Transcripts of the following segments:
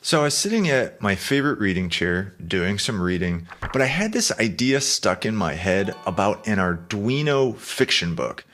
So I was sitting at my favorite reading chair doing some reading, but I had this idea stuck in my head about an Arduino fiction book.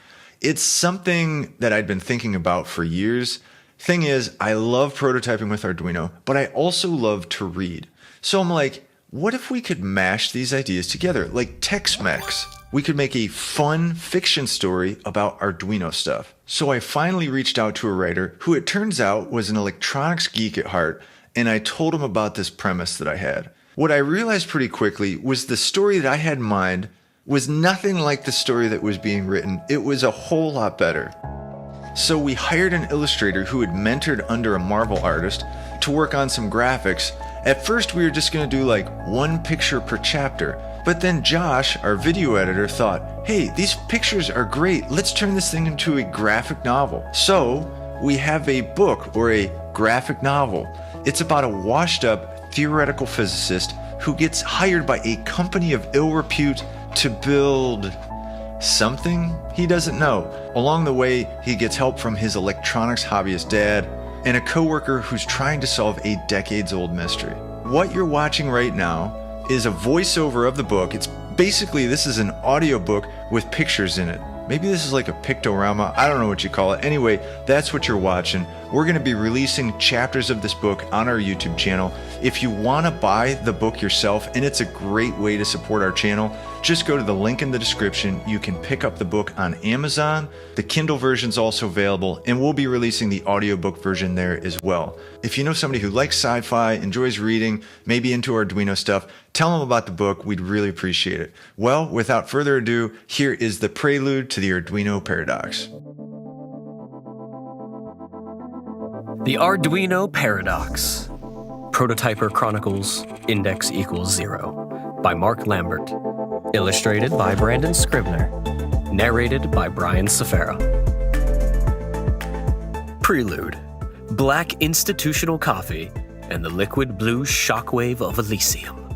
It's something that I'd been thinking about for years. Thing is, I love prototyping with Arduino, but I also love to read. So I'm like, what if we could mash these ideas together, like Tex-Mex? We could make a fun fiction story about Arduino stuff. So I finally reached out to a writer who it turns out was an electronics geek at heart, and I told him about this premise that I had. What I realized pretty quickly was the story that I had in mind was nothing like the story that was being written. It was a whole lot better. So we hired an illustrator who had mentored under a Marvel artist to work on some graphics. At first we were just going to do like one picture per chapter, but then Josh, our video editor, thought, hey, these pictures are great, let's turn this thing into a graphic novel. So we have a book, or a graphic novel. It's about a washed up theoretical physicist who gets hired by a company of ill repute to build something he doesn't know. Along the way, he gets help from his electronics hobbyist dad and a coworker who's trying to solve a decades-old mystery. What you're watching right now is a voiceover of the book. It's basically, this is an audiobook with pictures in it. Maybe this is like a pictorama, I don't know what you call it. Anyway, that's what you're watching. We're going to be releasing chapters of this book on our YouTube channel. If you want to buy the book yourself, and it's a great way to support our channel, just go to the link in the description. You can pick up the book on Amazon. The Kindle version's also available, and we'll be releasing the audiobook version there as well. If you know somebody who likes sci-fi, enjoys reading, maybe into Arduino stuff, tell them about the book. We'd really appreciate it. Well, without further ado, here is the prelude to the Arduino paradox. The Arduino Paradox. Prototyper Chronicles Index equals 0 by Mark Lambert. Illustrated by Brandon Scribner. Narrated by Bryan Sfara. Prelude. Black institutional coffee and the liquid blue shockwave of Elysium.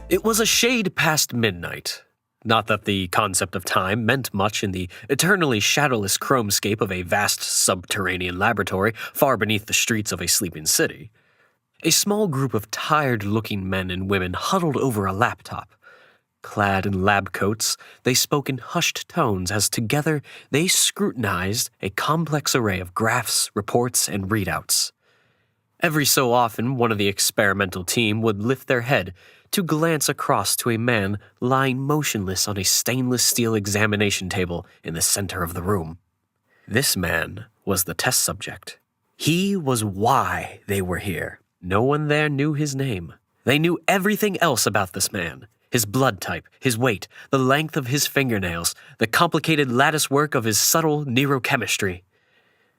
It was a shade past midnight. Not that the concept of time meant much in the eternally shadowless chromescape of a vast subterranean laboratory far beneath the streets of a sleeping city. A small group of tired-looking men and women huddled over a laptop. Clad in lab coats, they spoke in hushed tones as together they scrutinized a complex array of graphs, reports, and readouts. Every so often, one of the experimental team would lift their head to glance across to a man lying motionless on a stainless steel examination table in the center of the room. This man was the test subject. He was why they were here. No one there knew his name. They knew everything else about this man. His blood type, his weight, the length of his fingernails, the complicated lattice work of his subtle neurochemistry.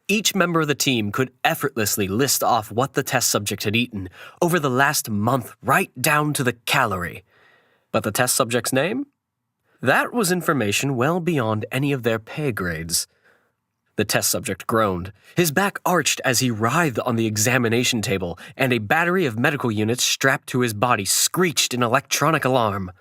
Each member of the team could effortlessly list off what the test subject had eaten over the last month, right down to the calorie. But the test subject's name? That was information well beyond any of their pay grades. The test subject groaned. His back arched as he writhed on the examination table, and a battery of medical units strapped to his body screeched in electronic alarm.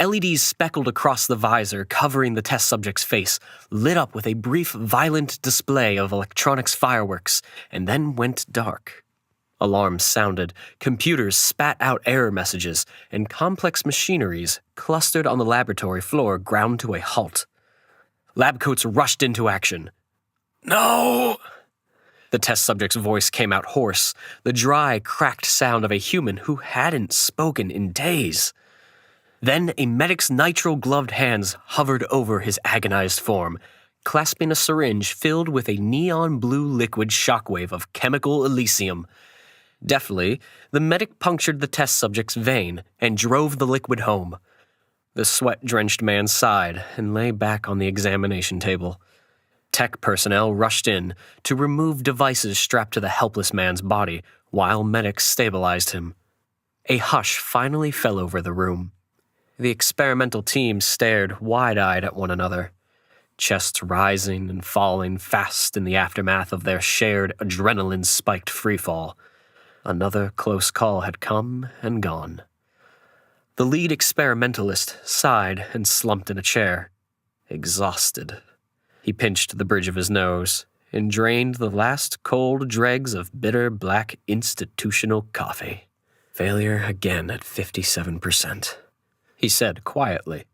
LEDs speckled across the visor covering the test subject's face, lit up with a brief, violent display of electronics fireworks, and then went dark. Alarms sounded, computers spat out error messages, and complex machineries clustered on the laboratory floor ground to a halt. Lab coats rushed into action. "No!" The test subject's voice came out hoarse, the dry, cracked sound of a human who hadn't spoken in days. Then a medic's nitrile-gloved hands hovered over his agonized form, clasping a syringe filled with a neon-blue liquid shockwave of chemical Elysium. Deftly, the medic punctured the test subject's vein and drove the liquid home. The sweat-drenched man sighed and lay back on the examination table. Tech personnel rushed in to remove devices strapped to the helpless man's body while medics stabilized him. A hush finally fell over the room. The experimental team stared wide-eyed at one another, chests rising and falling fast in the aftermath of their shared adrenaline-spiked freefall. Another close call had come and gone. The lead experimentalist sighed and slumped in a chair, exhausted. He pinched the bridge of his nose, and drained the last cold dregs of bitter black institutional coffee. Failure again at 57%, he said quietly.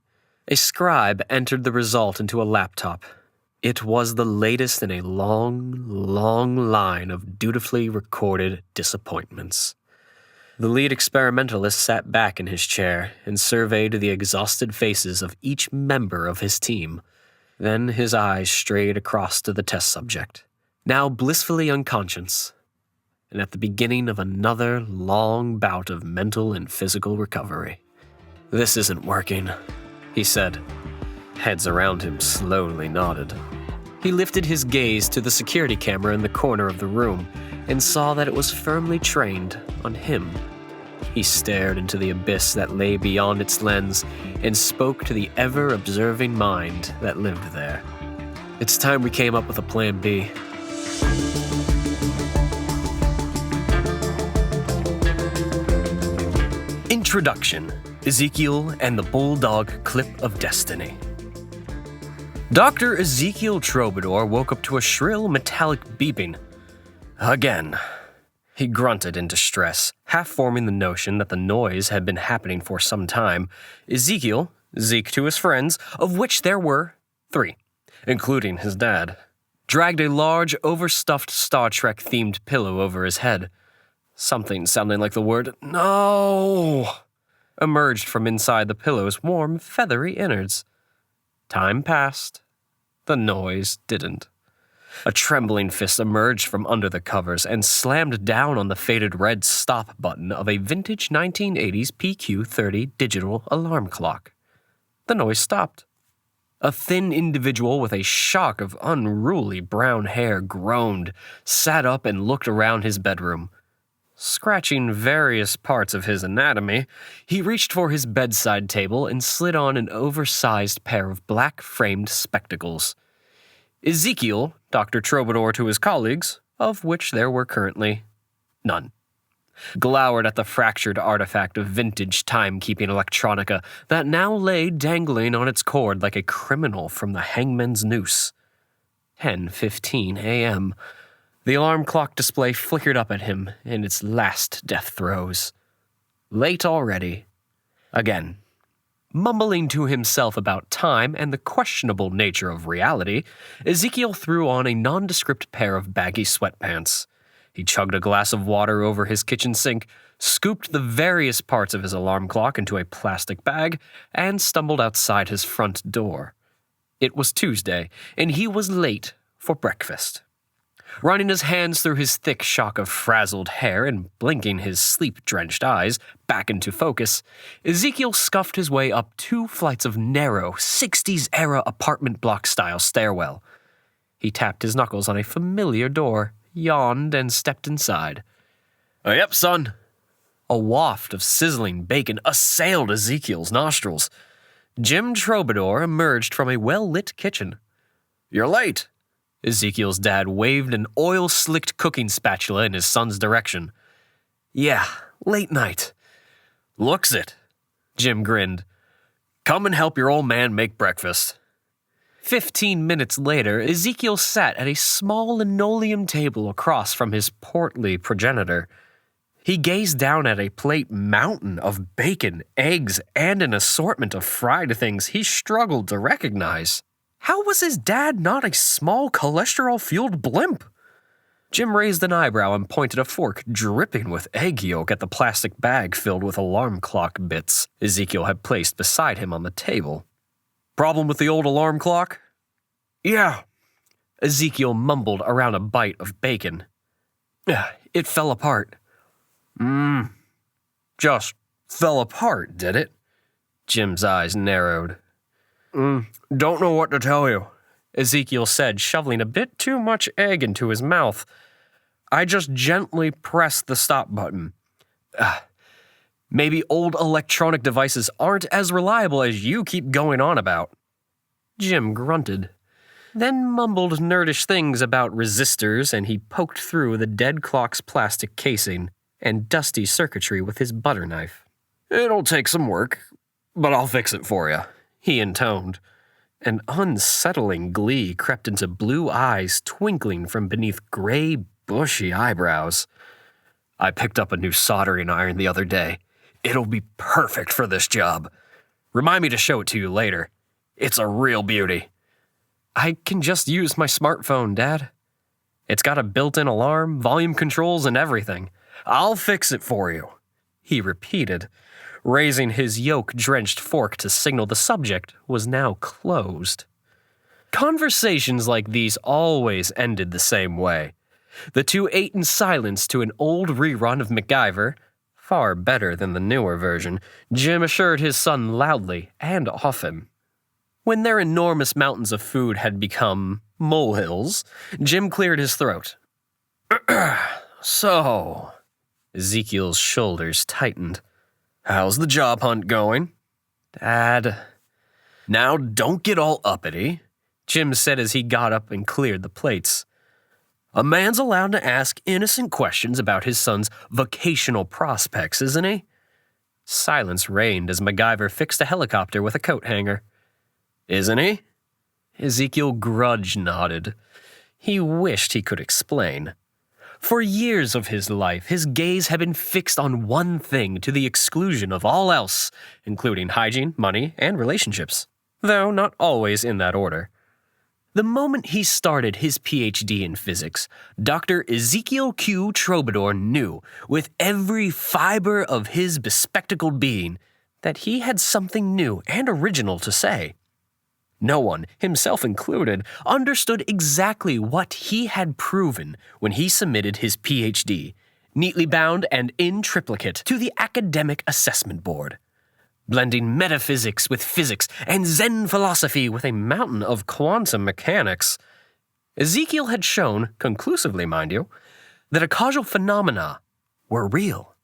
A scribe entered the result into a laptop. It was the latest in a long, long line of dutifully recorded disappointments. The lead experimentalist sat back in his chair and surveyed the exhausted faces of each member of his team. Then his eyes strayed across to the test subject, now blissfully unconscious, and at the beginning of another long bout of mental and physical recovery. "This isn't working," he said. Heads around him slowly nodded. He lifted his gaze to the security camera in the corner of the room and saw that it was firmly trained on him. He stared into the abyss that lay beyond its lens and spoke to the ever-observing mind that lived there. "It's time we came up with a plan B." Introduction: Ezekiel and the Bulldog Clip of Destiny. Dr. Ezekiel Troubadour woke up to a shrill metallic beeping. Again. He grunted in distress, half forming the notion that the noise had been happening for some time. Ezekiel, Zeke to his friends, of which there were 3, including his dad, dragged a large, overstuffed Star Trek-themed pillow over his head. Something sounding like the word "no" emerged from inside the pillow's warm, feathery innards. Time passed. The noise didn't. A trembling fist emerged from under the covers and slammed down on the faded red stop button of a vintage 1980s PQ-30 digital alarm clock. The noise stopped. A thin individual with a shock of unruly brown hair groaned, sat up, and looked around his bedroom. Scratching various parts of his anatomy, he reached for his bedside table and slid on an oversized pair of black-framed spectacles. Ezekiel, Dr. Troubadour to his colleagues, of which there were currently none, glowered at the fractured artifact of vintage timekeeping electronica that now lay dangling on its cord like a criminal from the hangman's noose. 10:15 a.m. The alarm clock display flickered up at him in its last death throes. Late already. Again. Mumbling to himself about time and the questionable nature of reality, Ezekiel threw on a nondescript pair of baggy sweatpants. He chugged a glass of water over his kitchen sink, scooped the various parts of his alarm clock into a plastic bag, and stumbled outside his front door. It was Tuesday, and he was late for breakfast. Running his hands through his thick shock of frazzled hair and blinking his sleep-drenched eyes back into focus, Ezekiel scuffed his way up 2 flights of narrow, 60s-era apartment block-style stairwell. He tapped his knuckles on a familiar door, yawned, and stepped inside. "Yep, son." A waft of sizzling bacon assailed Ezekiel's nostrils. Jim Troubadour emerged from a well-lit kitchen. "You're late." Ezekiel's dad waved an oil-slicked cooking spatula in his son's direction. "Yeah, late night." "Looks it." Jim grinned. "Come and help your old man make breakfast." 15 minutes later, Ezekiel sat at a small linoleum table across from his portly progenitor. He gazed down at a plate mountain of bacon, eggs, and an assortment of fried things he struggled to recognize. How was his dad not a small cholesterol-fueled blimp? Jim raised an eyebrow and pointed a fork dripping with egg yolk at the plastic bag filled with alarm clock bits Ezekiel had placed beside him on the table. "Problem with the old alarm clock?" "Yeah." Ezekiel mumbled around a bite of bacon. "It fell apart." Just fell apart, did it?" Jim's eyes narrowed. "Don't know what to tell you," Ezekiel said, shoveling a bit too much egg into his mouth. "I just gently pressed the stop button. Maybe old electronic devices aren't as reliable as you keep going on about." Jim grunted, then mumbled nerdish things about resistors, and he poked through the dead clock's plastic casing and dusty circuitry with his butter knife. "It'll take some work, but I'll fix it for you," he intoned. An unsettling glee crept into blue eyes twinkling from beneath gray, bushy eyebrows. I picked up a new soldering iron the other day. It'll be perfect for this job. Remind me to show it to you later. It's a real beauty. I can just use my smartphone, Dad. It's got a built-in alarm, volume controls, and everything. I'll fix it for you, he repeated, raising his yolk-drenched fork to signal the subject was now closed. Conversations like these always ended the same way. The two ate in silence to an old rerun of MacGyver, far better than the newer version, Jim assured his son loudly and often. When their enormous mountains of food had become molehills, Jim cleared his throat. So, Ezekiel's shoulders tightened. How's the job hunt going? Dad. Now don't get all uppity, Jim said as he got up and cleared the plates. A man's allowed to ask innocent questions about his son's vocational prospects, isn't he? Silence reigned as MacGyver fixed a helicopter with a coat hanger. Isn't he? Ezekiel grudge-nodded. He wished he could explain. For years of his life, his gaze had been fixed on one thing to the exclusion of all else, including hygiene, money, and relationships, though not always in that order. The moment he started his PhD in physics, Dr. Ezekiel Q. Troubadour knew, with every fiber of his bespectacled being, that he had something new and original to say. No one, himself included, understood exactly what he had proven when he submitted his PhD, neatly bound and in triplicate, to the Academic Assessment Board. Blending metaphysics with physics and Zen philosophy with a mountain of quantum mechanics, Ezekiel had shown, conclusively mind you, that causal phenomena were real.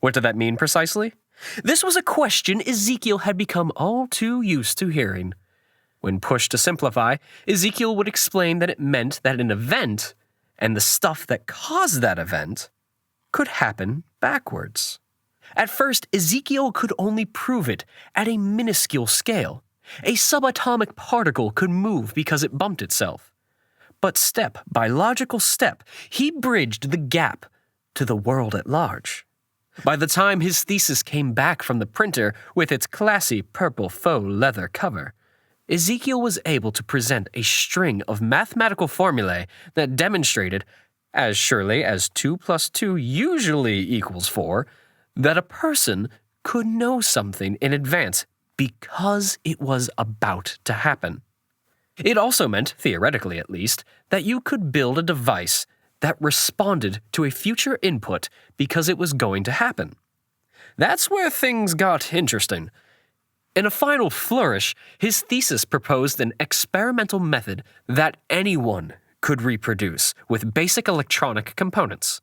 What did that mean precisely? This was a question Ezekiel had become all too used to hearing. When pushed to simplify, Ezekiel would explain that it meant that an event, and the stuff that caused that event, could happen backwards. At first, Ezekiel could only prove it at a minuscule scale. A subatomic particle could move because it bumped itself. But step by logical step, he bridged the gap to the world at large. By the time his thesis came back from the printer with its classy purple faux leather cover, Ezekiel was able to present a string of mathematical formulae that demonstrated, as surely as 2 + 2 usually equals 4, that a person could know something in advance because it was about to happen. It also meant, theoretically at least, that you could build a device that responded to a future input because it was going to happen. That's where things got interesting. In a final flourish, his thesis proposed an experimental method that anyone could reproduce with basic electronic components.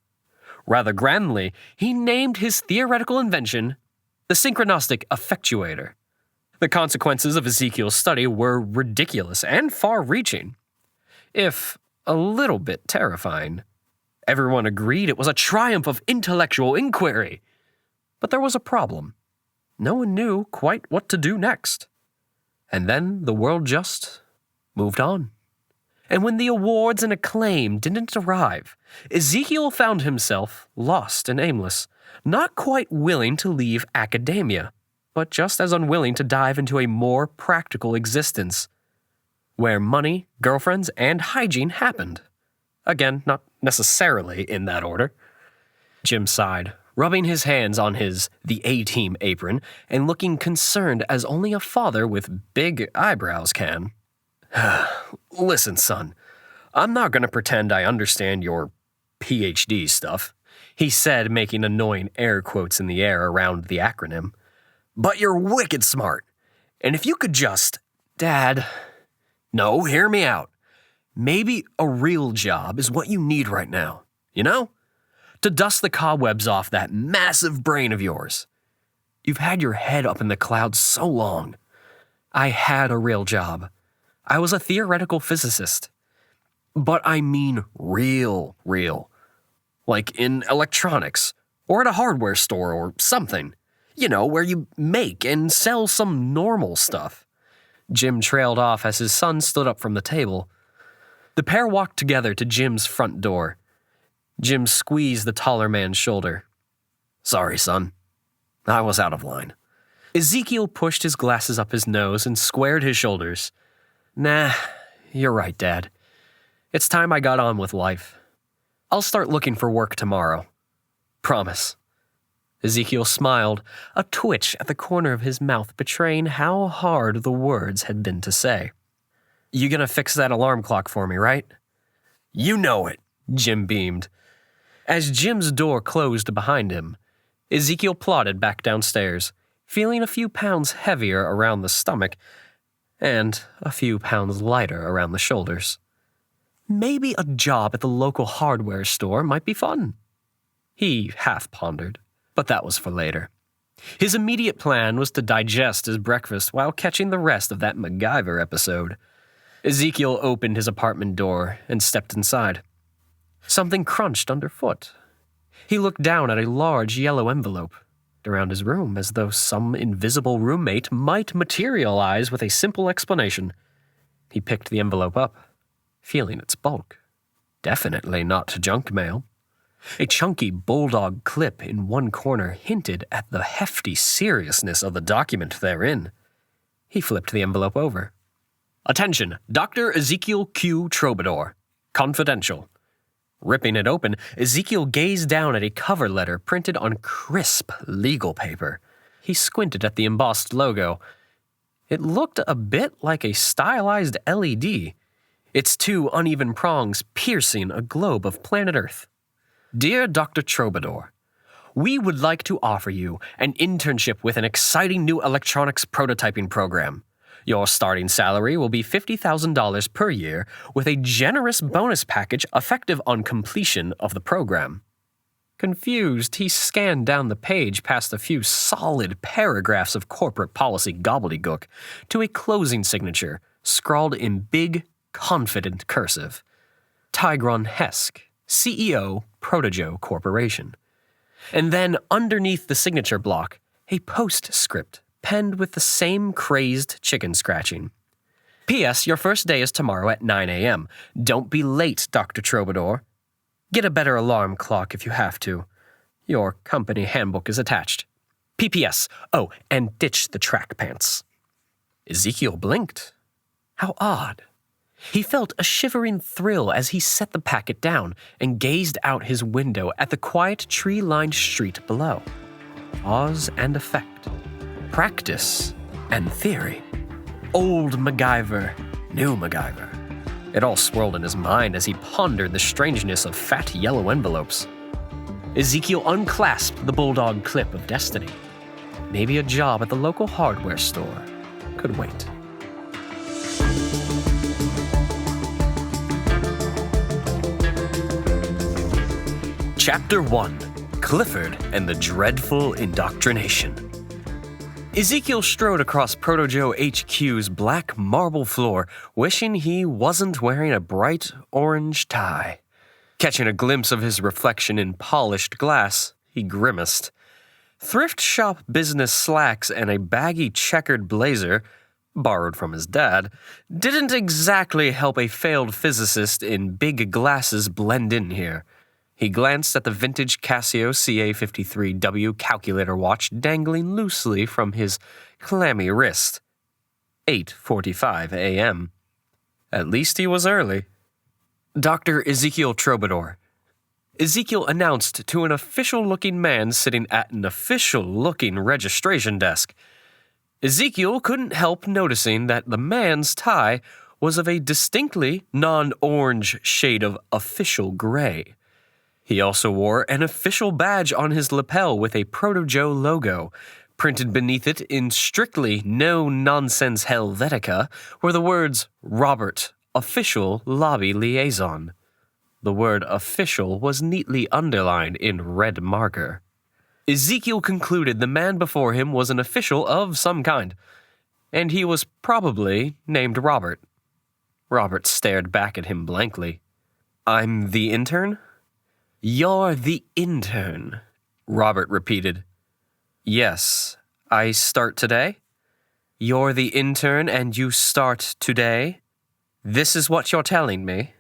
Rather grandly, he named his theoretical invention the synchronistic effectuator. The consequences of Ezekiel's study were ridiculous and far-reaching, if a little bit terrifying. Everyone agreed it was a triumph of intellectual inquiry. But there was a problem. No one knew quite what to do next. And then the world just moved on. And when the awards and acclaim didn't arrive, Ezekiel found himself lost and aimless, not quite willing to leave academia, but just as unwilling to dive into a more practical existence, where money, girlfriends, and hygiene happened. Again, not necessarily in that order. Jim sighed, rubbing his hands on the A-Team apron and looking concerned as only a father with big eyebrows can. Listen, son, I'm not going to pretend I understand your PhD stuff, he said, making annoying air quotes in the air around the acronym. But you're wicked smart. And if you could just... Dad... No, hear me out. Maybe a real job is what you need right now, you know? To dust the cobwebs off that massive brain of yours. You've had your head up in the clouds so long. I had a real job. I was a theoretical physicist. But I mean real. Like in electronics, or at a hardware store or something. You know, where you make and sell some normal stuff. Jim trailed off as his son stood up from the table. The pair walked together to Jim's front door. Jim squeezed the taller man's shoulder. "Sorry, son. I was out of line." Ezekiel pushed his glasses up his nose and squared his shoulders. "Nah, you're right, Dad. It's time I got on with life. I'll start looking for work tomorrow. Promise." Ezekiel smiled, a twitch at the corner of his mouth betraying how hard the words had been to say. "You gonna fix that alarm clock for me, right?" "You know it," Jim beamed. As Jim's door closed behind him, Ezekiel plodded back downstairs, feeling a few pounds heavier around the stomach and a few pounds lighter around the shoulders. Maybe a job at the local hardware store might be fun. He half pondered, but that was for later. His immediate plan was to digest his breakfast while catching the rest of that MacGyver episode. Ezekiel opened his apartment door and stepped inside. Something crunched underfoot. He looked down at a large yellow envelope around his room as though some invisible roommate might materialize with a simple explanation. He picked the envelope up, feeling its bulk. Definitely not junk mail. A chunky bulldog clip in one corner hinted at the hefty seriousness of the document therein. He flipped the envelope over. "Attention, Dr. Ezekiel Q. Troubadour. Confidential." Ripping it open, Ezekiel gazed down at a cover letter printed on crisp legal paper. He squinted at the embossed logo. It looked a bit like a stylized LED, its two uneven prongs piercing a globe of planet Earth. "Dear Dr. Troubadour, we would like to offer you an internship with an exciting new electronics prototyping program. Your starting salary will be $50,000 per year with a generous bonus package effective on completion of the program." Confused, he scanned down the page past a few solid paragraphs of corporate policy gobbledygook to a closing signature scrawled in big, confident cursive. Tigron Hesk, CEO, Protojo Corporation. And then underneath the signature block, a postscript penned with the same crazed chicken scratching. "P.S. Your first day is tomorrow at 9 a.m. Don't be late, Dr. Troubadour. Get a better alarm clock if you have to. Your company handbook is attached. P.P.S. Oh, and ditch the track pants." Ezekiel blinked. How odd. He felt a shivering thrill as he set the packet down and gazed out his window at the quiet tree-lined street below. Cause and effect. Practice and theory. Old MacGyver, new MacGyver. It all swirled in his mind as he pondered the strangeness of fat yellow envelopes. Ezekiel unclasped the bulldog clip of destiny. Maybe a job at the local hardware store could wait. Chapter 1. Clifford and the Dreadful Indoctrination. Ezekiel strode across Protojo HQ's black marble floor, wishing he wasn't wearing a bright orange tie. Catching a glimpse of his reflection in polished glass, he grimaced. Thrift shop business slacks and a baggy checkered blazer, borrowed from his dad, didn't exactly help a failed physicist in big glasses blend in here. He glanced at the vintage Casio CA53W calculator watch dangling loosely from his clammy wrist. 8:45 a.m. At least he was early. "Dr. Ezekiel Troubadour." Ezekiel announced to an official-looking man sitting at an official-looking registration desk. Ezekiel couldn't help noticing that the man's tie was of a distinctly non-orange shade of official gray. He also wore an official badge on his lapel with a Protojo logo. Printed beneath it in strictly no-nonsense Helvetica were the words, "Robert, Official Lobby Liaison." The word official was neatly underlined in red marker. Ezekiel concluded the man before him was an official of some kind, and he was probably named Robert. Robert stared back at him blankly. "I'm the intern?" "You're the intern," Robert repeated. "Yes, I start today?" You're the intern and you start today? This is what you're telling me?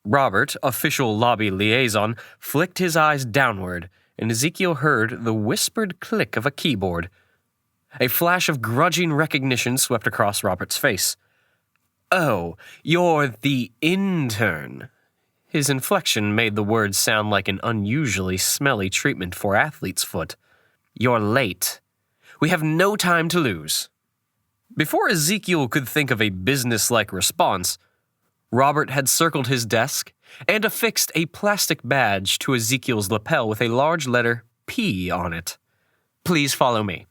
Robert, official lobby liaison, flicked his eyes downward, and Ezekiel heard the whispered click of a keyboard. A flash of grudging recognition swept across Robert's face. Oh, you're the intern. His inflection made the words sound like an unusually smelly treatment for athlete's foot. You're late. We have no time to lose. Before Ezekiel could think of a business-like response, Robert had circled his desk and affixed a plastic badge to Ezekiel's lapel with a large letter P on it. Please follow me.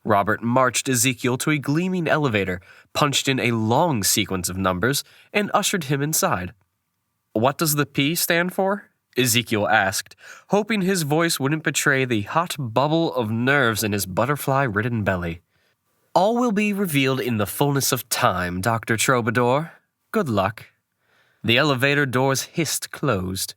Robert marched Ezekiel to a gleaming elevator, punched in a long sequence of numbers, and ushered him inside. What does the P stand for? Ezekiel asked, hoping his voice wouldn't betray the hot bubble of nerves in his butterfly-ridden belly. All will be revealed in the fullness of time, Dr. Troubadour. Good luck. The elevator doors hissed closed.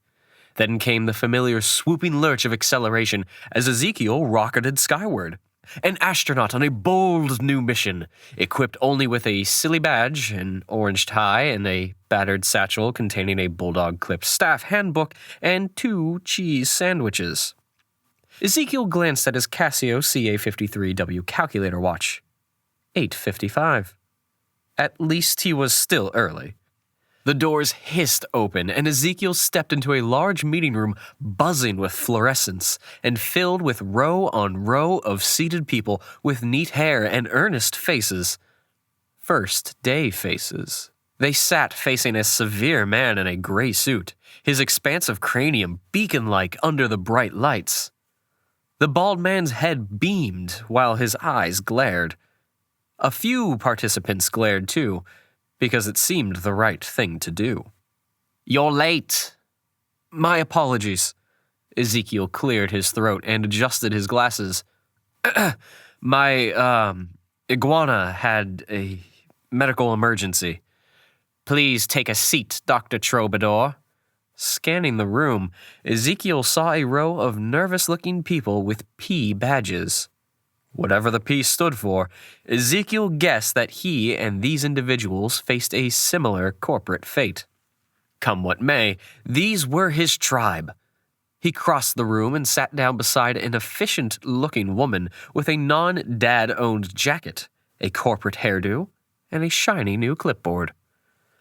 Then came the familiar swooping lurch of acceleration as Ezekiel rocketed skyward. An astronaut on a bold new mission, equipped only with a silly badge, an orange tie, and a battered satchel containing a bulldog-clipped staff handbook and 2 cheese sandwiches. Ezekiel glanced at his Casio CA53W calculator watch. 8:55. At least he was still early. The doors hissed open, and Ezekiel stepped into a large meeting room buzzing with fluorescence and filled with row on row of seated people with neat hair and earnest faces. First-day faces. They sat facing a severe man in a gray suit, his expansive cranium beacon-like under the bright lights. The bald man's head beamed while his eyes glared. A few participants glared too, because it seemed the right thing to do. You're late. My apologies. Ezekiel cleared his throat and adjusted his glasses. My, iguana had a medical emergency. Please take a seat, Dr. Troubadour. Scanning the room, Ezekiel saw a row of nervous-looking people with P badges. Whatever the P stood for, Ezekiel guessed that he and these individuals faced a similar corporate fate. Come what may, these were his tribe. He crossed the room and sat down beside an efficient-looking woman with a non-dad-owned jacket, a corporate hairdo, and a shiny new clipboard.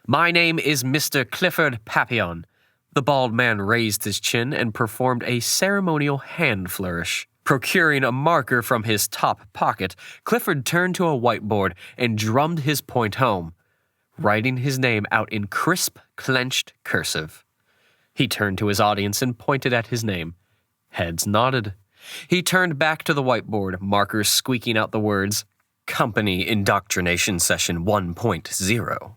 My name is Mr. Clifford Papillon. The bald man raised his chin and performed a ceremonial hand flourish. Procuring a marker from his top pocket, Clifford turned to a whiteboard and drummed his point home, writing his name out in crisp, clenched cursive. He turned to his audience and pointed at his name. Heads nodded. He turned back to the whiteboard, markers squeaking out the words, Company Indoctrination Session 1.0.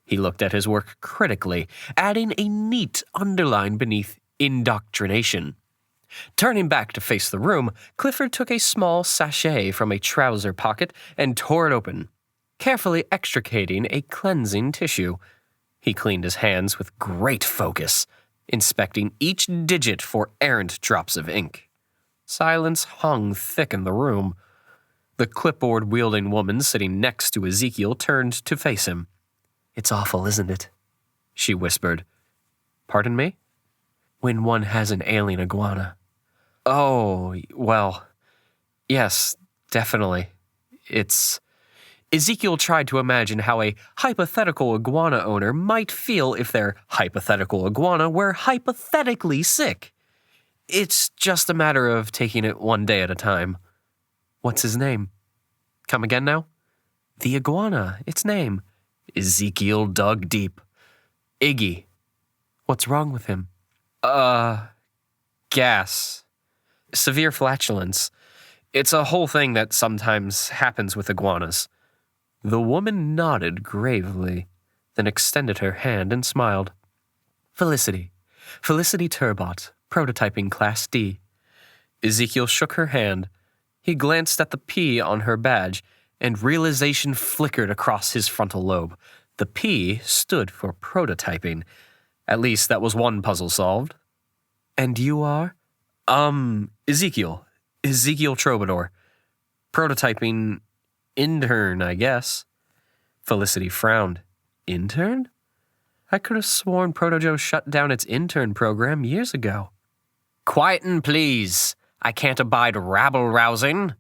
He looked at his work critically, adding a neat underline beneath indoctrination. Turning back to face the room, Clifford took a small sachet from a trouser pocket and tore it open, carefully extricating a cleansing tissue. He cleaned his hands with great focus, inspecting each digit for errant drops of ink. Silence hung thick in the room. The clipboard-wielding woman sitting next to Ezekiel turned to face him. It's awful, isn't it? She whispered. Pardon me? When one has an ailing iguana. Oh, well, yes, definitely. Ezekiel tried to imagine how a hypothetical iguana owner might feel if their hypothetical iguana were hypothetically sick. It's just a matter of taking it one day at a time. What's his name? Come again now? The iguana, its name. Ezekiel dug deep. Iggy. What's wrong with him? Gas. Severe flatulence. It's a whole thing that sometimes happens with iguanas. The woman nodded gravely, then extended her hand and smiled. Felicity Turbot, prototyping Class D. Ezekiel shook her hand. He glanced at the P on her badge, and realization flickered across his frontal lobe. The P stood for prototyping. At least that was one puzzle solved. And you are? Ezekiel Troubadour. Prototyping intern, I guess. Felicity frowned. Intern? I could have sworn Proto-Joe shut down its intern program years ago. Quietin', please. I can't abide rabble-rousing.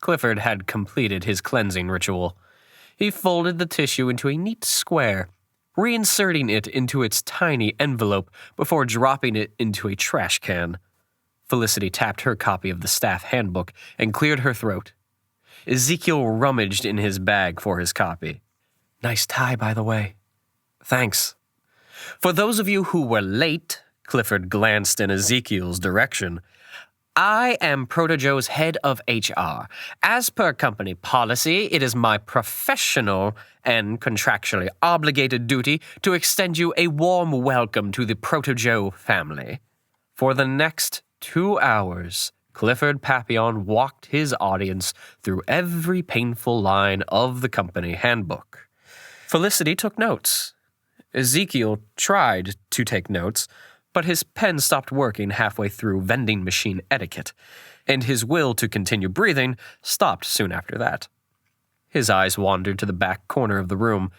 Clifford had completed his cleansing ritual. He folded the tissue into a neat square, reinserting it into its tiny envelope before dropping it into a trash can. Felicity tapped her copy of the staff handbook and cleared her throat. Ezekiel rummaged in his bag for his copy. Nice tie, by the way. Thanks. For those of you who were late, Clifford glanced in Ezekiel's direction. I am Proto-Joe's head of HR. As per company policy, it is my professional and contractually obligated duty to extend you a warm welcome to the Proto-Joe family. For the next 2 hours, Clifford Papillon walked his audience through every painful line of the company handbook. Felicity took notes. Ezekiel tried to take notes, but his pen stopped working halfway through vending machine etiquette, and his will to continue breathing stopped soon after that. His eyes wandered to the back corner of the room.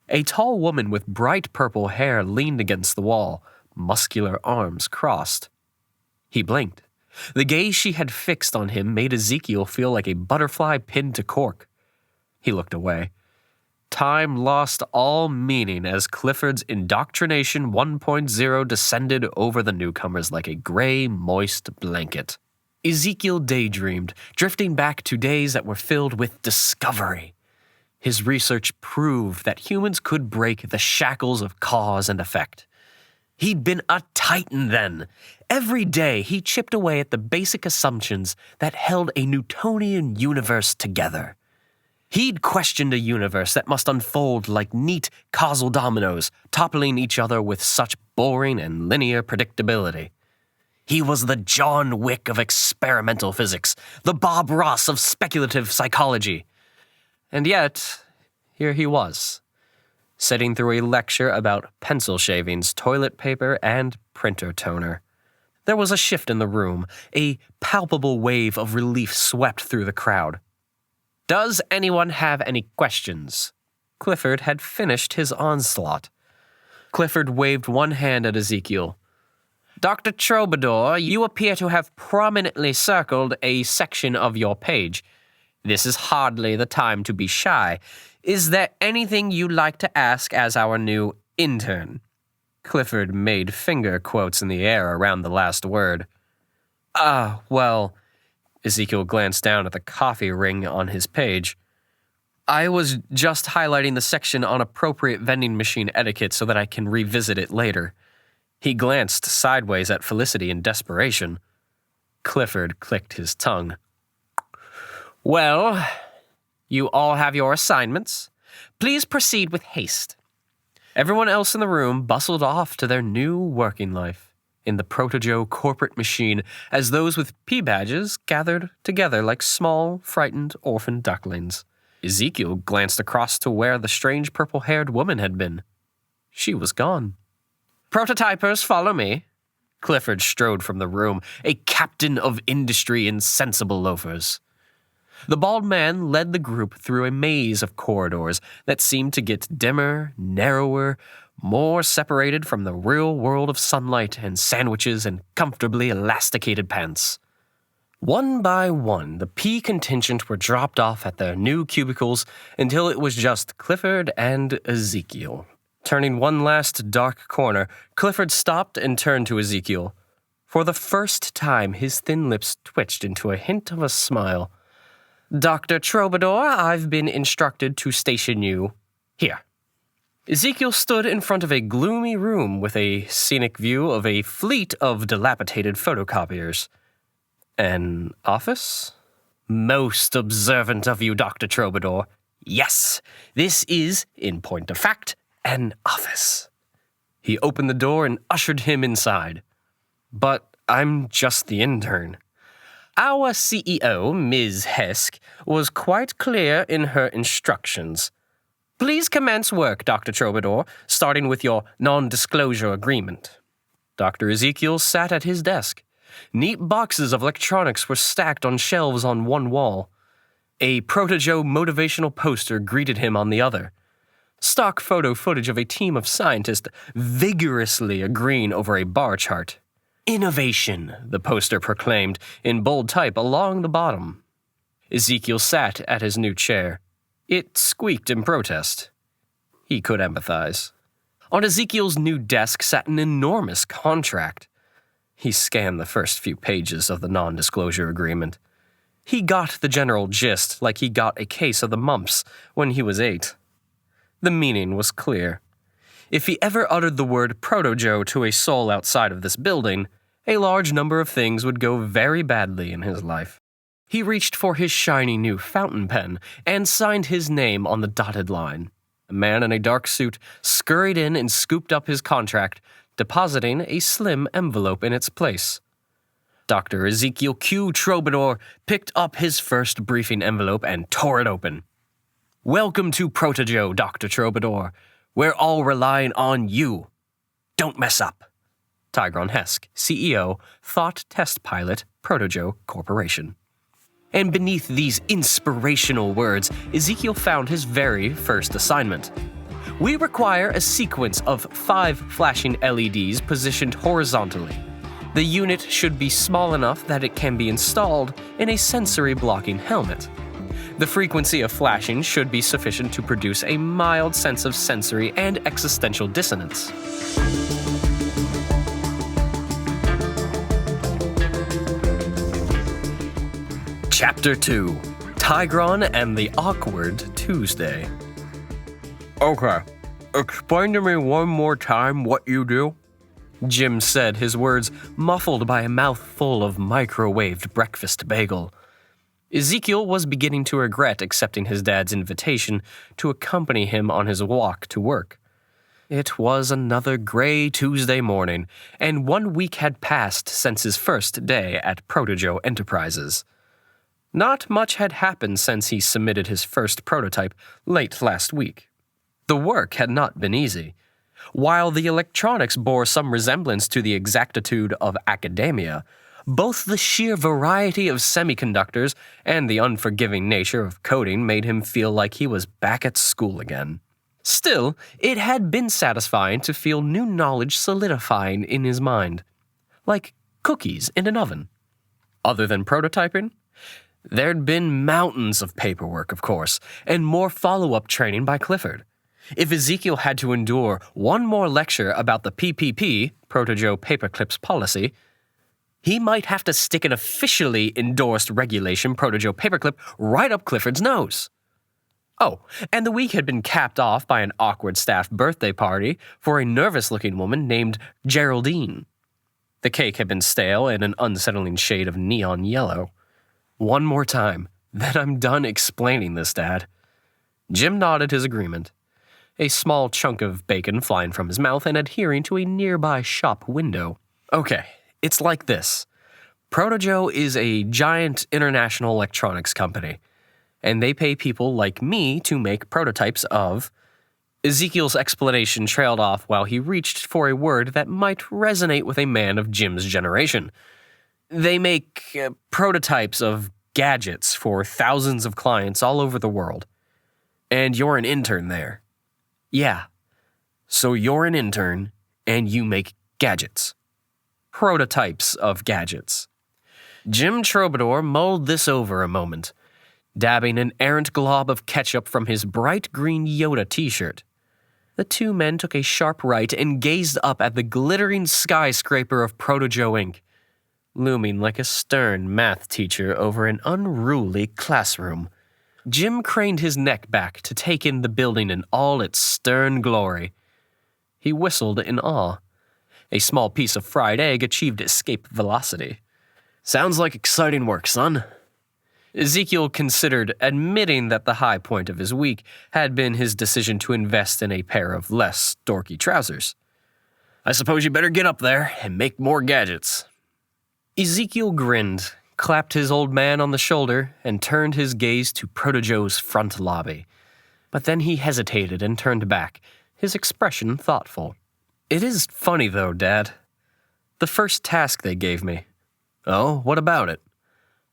A tall woman with bright purple hair leaned against the wall, muscular arms crossed. He blinked. The gaze she had fixed on him made Ezekiel feel like a butterfly pinned to cork. He looked away. Time lost all meaning as Clifford's Indoctrination 1.0 descended over the newcomers like a gray, moist blanket. Ezekiel daydreamed, drifting back to days that were filled with discovery. His research proved that humans could break the shackles of cause and effect. He'd been a titan then. Every day he chipped away at the basic assumptions that held a Newtonian universe together. He'd questioned a universe that must unfold like neat causal dominoes, toppling each other with such boring and linear predictability. He was the John Wick of experimental physics, the Bob Ross of speculative psychology. And yet, here he was, sitting through a lecture about pencil shavings, toilet paper, and printer toner. There was a shift in the room. A palpable wave of relief swept through the crowd. Does anyone have any questions? Clifford had finished his onslaught. Clifford waved one hand at Ezekiel. Dr. Troubadour, you appear to have prominently circled a section of your page. This is hardly the time to be shy. Is there anything you'd like to ask as our new intern? Clifford made finger quotes in the air around the last word. Well... Ezekiel glanced down at the coffee ring on his page. I was just highlighting the section on appropriate vending machine etiquette so that I can revisit it later. He glanced sideways at Felicity in desperation. Clifford clicked his tongue. Well, you all have your assignments. Please proceed with haste. Everyone else in the room bustled off to their new working life in the Proto-Joe corporate machine as those with P badges gathered together like small, frightened orphan ducklings. Ezekiel glanced across to where the strange purple-haired woman had been. She was gone. Prototypers, follow me. Clifford strode from the room, a captain of industry in sensible loafers. The bald man led the group through a maze of corridors that seemed to get dimmer, narrower, more separated from the real world of sunlight and sandwiches and comfortably elasticated pants. One by one, the P contingent were dropped off at their new cubicles until it was just Clifford and Ezekiel. Turning one last dark corner, Clifford stopped and turned to Ezekiel. For the first time, his thin lips twitched into a hint of a smile. Dr. Troubadour, I've been instructed to station you here. Ezekiel stood in front of a gloomy room with a scenic view of a fleet of dilapidated photocopiers. An office? Most observant of you, Dr. Troubadour. Yes, this is, in point of fact, an office. He opened the door and ushered him inside. But I'm just the intern. Our CEO, Ms. Hesk, was quite clear in her instructions. Please commence work, Dr. Troubadour, starting with your non-disclosure agreement. Dr. Ezekiel sat at his desk. Neat boxes of electronics were stacked on shelves on one wall. A Proto-Joe motivational poster greeted him on the other. Stock photo footage of a team of scientists vigorously agreeing over a bar chart. Innovation, the poster proclaimed in bold type along the bottom. Ezekiel sat at his new chair. It squeaked in protest. He could empathize. On Ezekiel's new desk sat an enormous contract. He scanned the first few pages of the non-disclosure agreement. He got the general gist like he got a case of the mumps when he was 8. The meaning was clear. If he ever uttered the word Proto-Joe to a soul outside of this building, a large number of things would go very badly in his life. He reached for his shiny new fountain pen and signed his name on the dotted line. A man in a dark suit scurried in and scooped up his contract, depositing a slim envelope in its place. Dr. Ezekiel Q. Troubadour picked up his first briefing envelope and tore it open. Welcome to Proto-Joe, Dr. Troubadour. We're all relying on you. Don't mess up. Tigron Hesk, CEO, Thought Test Pilot, Proto-Joe Corporation. And beneath these inspirational words, Ezekiel found his very first assignment. We require a sequence of 5 flashing LEDs positioned horizontally. The unit should be small enough that it can be installed in a sensory-blocking helmet. The frequency of flashing should be sufficient to produce a mild sense of sensory and existential dissonance. Chapter 2: Tigron and the Awkward Tuesday. Okay, explain to me one more time what you do, Jim said, his words muffled by a mouthful of microwaved breakfast bagel. Ezekiel was beginning to regret accepting his dad's invitation to accompany him on his walk to work. It was another gray Tuesday morning, and 1 week had passed since his first day at Proto-Joe Enterprises. Not much had happened since he submitted his first prototype late last week. The work had not been easy. While the electronics bore some resemblance to the exactitude of academia, both the sheer variety of semiconductors and the unforgiving nature of coding made him feel like he was back at school again. Still, it had been satisfying to feel new knowledge solidifying in his mind, like cookies in an oven. Other than prototyping, there'd been mountains of paperwork, of course, and more follow-up training by Clifford. If Ezekiel had to endure one more lecture about the PPP, Proto-Joe Paperclips Policy, he might have to stick an officially endorsed regulation Proto-Joe paperclip right up Clifford's nose. Oh, and the week had been capped off by an awkward staff birthday party for a nervous-looking woman named Geraldine. The cake had been stale and an unsettling shade of neon yellow. One more time, then I'm done explaining this, Dad. Jim nodded his agreement, a small chunk of bacon flying from his mouth and adhering to a nearby shop window. Okay, it's like this. Proto-Joe is a giant international electronics company, and they pay people like me to make prototypes of... Ezekiel's explanation trailed off while he reached for a word that might resonate with a man of Jim's generation. They make prototypes of gadgets for thousands of clients all over the world. And you're an intern there. Yeah. So you're an intern, and you make gadgets. Prototypes of gadgets. Jim Troubadour mulled this over a moment, dabbing an errant glob of ketchup from his bright green Yoda t-shirt. The two men took a sharp right and gazed up at the glittering skyscraper of Proto-Joe Inc., looming like a stern math teacher over an unruly classroom. Jim craned his neck back to take in the building in all its stern glory. He whistled in awe. A small piece of fried egg achieved escape velocity. Sounds like exciting work, son. Ezekiel considered admitting that the high point of his week had been his decision to invest in a pair of less dorky trousers. I suppose you better get up there and make more gadgets. Ezekiel grinned, clapped his old man on the shoulder, and turned his gaze to Proto-Joe's front lobby. But then he hesitated and turned back, his expression thoughtful. It is funny, though, Dad. The first task they gave me. Oh, what about it?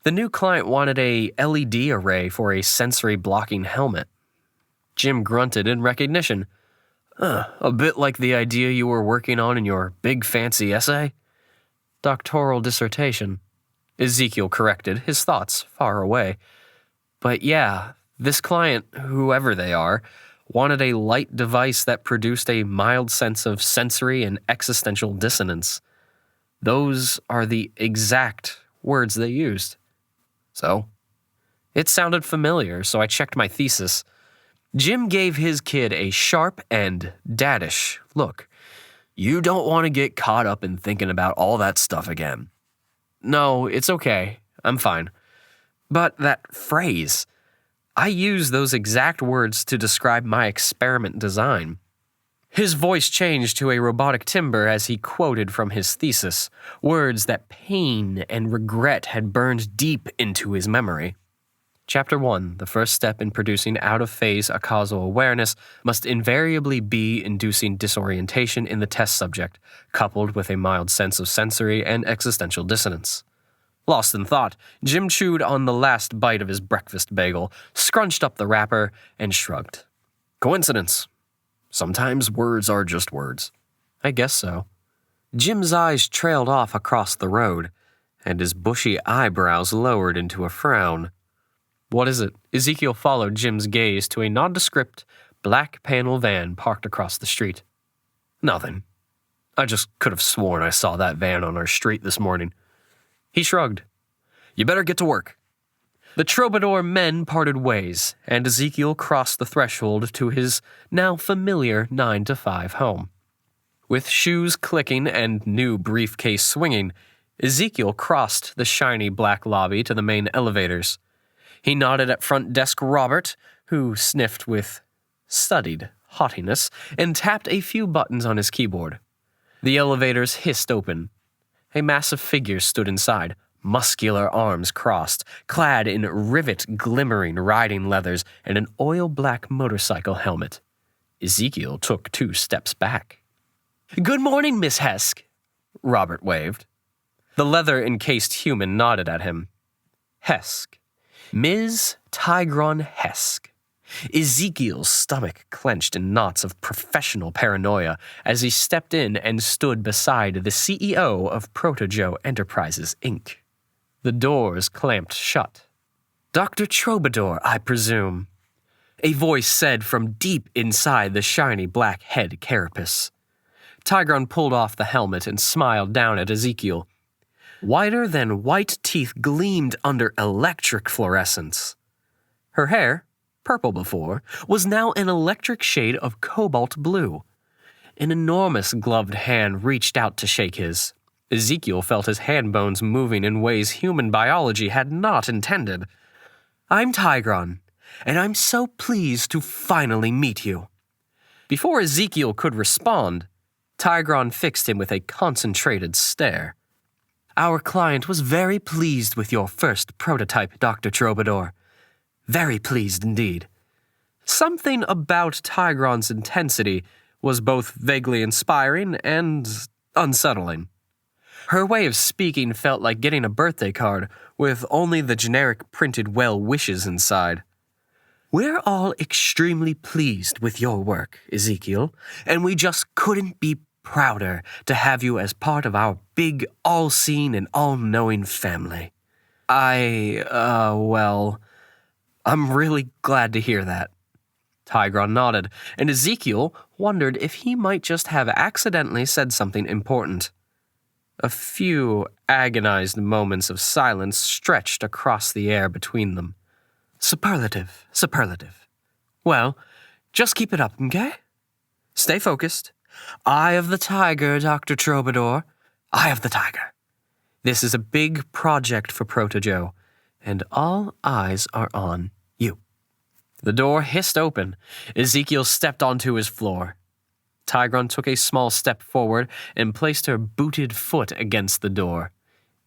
The new client wanted a LED array for a sensory-blocking helmet. Jim grunted in recognition. A bit like the idea you were working on in your big fancy essay? Doctoral dissertation. Ezekiel corrected, his thoughts far away. But yeah, this client, whoever they are, wanted a light device that produced a mild sense of sensory and existential dissonance. Those are the exact words they used. So, it sounded familiar, so I checked my thesis. Jim gave his kid a sharp and daddish look. You don't want to get caught up in thinking about all that stuff again. No, it's okay. I'm fine. But that phrase, I use those exact words to describe my experiment design. His voice changed to a robotic timbre as he quoted from his thesis, words that pain and regret had burned deep into his memory. Chapter 1, the first step in producing out-of-phase acausal awareness must invariably be inducing disorientation in the test subject, coupled with a mild sense of sensory and existential dissonance. Lost in thought, Jim chewed on the last bite of his breakfast bagel, scrunched up the wrapper, and shrugged. Coincidence. Sometimes words are just words. I guess so. Jim's eyes trailed off across the road, and his bushy eyebrows lowered into a frown. What is it? Ezekiel followed Jim's gaze to a nondescript, black panel van parked across the street. Nothing. I just could have sworn I saw that van on our street this morning. He shrugged. You better get to work. The troubadour men parted ways, and Ezekiel crossed the threshold to his now familiar 9-to-5 home. With shoes clicking and new briefcase swinging, Ezekiel crossed the shiny black lobby to the main elevators. He nodded at front desk Robert, who sniffed with studied haughtiness and tapped a few buttons on his keyboard. The elevators hissed open. A massive figure stood inside, muscular arms crossed, clad in rivet-glimmering riding leathers and an oil-black motorcycle helmet. Ezekiel took 2 steps back. "Good morning, Miss Hesk," Robert waved. The leather-encased human nodded at him. Hesk. Ms. Tigron Hesk. Ezekiel's stomach clenched in knots of professional paranoia as he stepped in and stood beside the CEO of Protojo Enterprises, Inc. The doors clamped shut. "Dr. Troubadour, I presume," a voice said from deep inside the shiny black head carapace. Tigron pulled off the helmet and smiled down at Ezekiel. Whiter than white teeth gleamed under electric fluorescence. Her hair, purple before, was now an electric shade of cobalt blue. An enormous gloved hand reached out to shake his. Ezekiel felt his hand bones moving in ways human biology had not intended. "I'm Tigron, and I'm so pleased to finally meet you." Before Ezekiel could respond, Tigron fixed him with a concentrated stare. "Our client was very pleased with your first prototype, Dr. Troubadour. Very pleased indeed." Something about Tigron's intensity was both vaguely inspiring and unsettling. Her way of speaking felt like getting a birthday card with only the generic printed well wishes inside. "We're all extremely pleased with your work, Ezekiel, and we just couldn't be prouder to have you as part of our big, all-seeing and all-knowing family." I'm really glad to hear that." Tigron nodded, and Ezekiel wondered if he might just have accidentally said something important. A few agonized moments of silence stretched across the air between them. Superlative. Well, just keep it up, okay? Stay focused. Eye of the tiger, Dr. Troubadour. Eye of the tiger. This is a big project for Protojo, and all eyes are on you. The door hissed open. Ezekiel stepped onto his floor. Tigron took a small step forward and placed her booted foot against the door.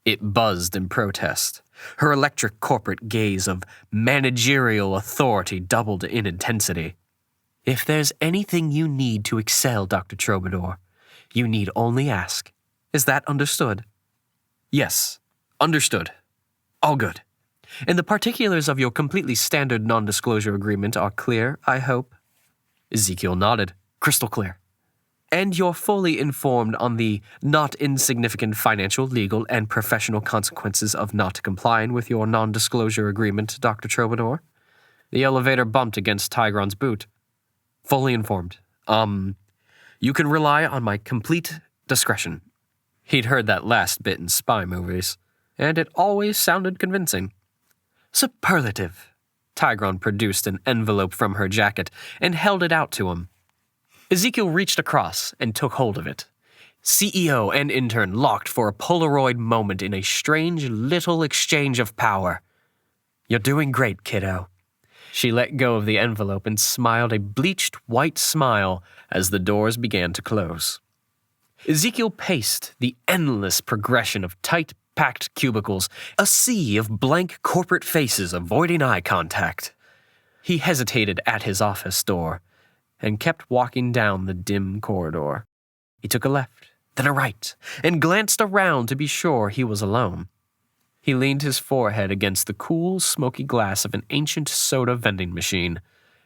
It buzzed in protest. Her electric corporate gaze of managerial authority doubled in intensity. "If there's anything you need to excel, Dr. Troubadour, you need only ask. Is that understood?" "Yes, understood. All good." And the particulars of your completely standard non-disclosure agreement are clear, I hope? Ezekiel nodded, crystal clear. And you're fully informed on the not insignificant financial, legal, and professional consequences of not complying with your non-disclosure agreement, Dr. Troubadour? The elevator bumped against Tigron's boot. Fully informed. You can rely on my complete discretion. He'd heard that last bit in spy movies, and it always sounded convincing. Superlative. Tigron produced an envelope from her jacket and held it out to him. Ezekiel reached across and took hold of it. CEO and intern locked for a Polaroid moment in a strange little exchange of power. You're doing great, kiddo. She let go of the envelope and smiled a bleached white smile as the doors began to close. Ezekiel paced the endless progression of tight-packed cubicles, a sea of blank corporate faces avoiding eye contact. He hesitated at his office door and kept walking down the dim corridor. He took a left, then a right, and glanced around to be sure he was alone. He leaned his forehead against the cool, smoky glass of an ancient soda vending machine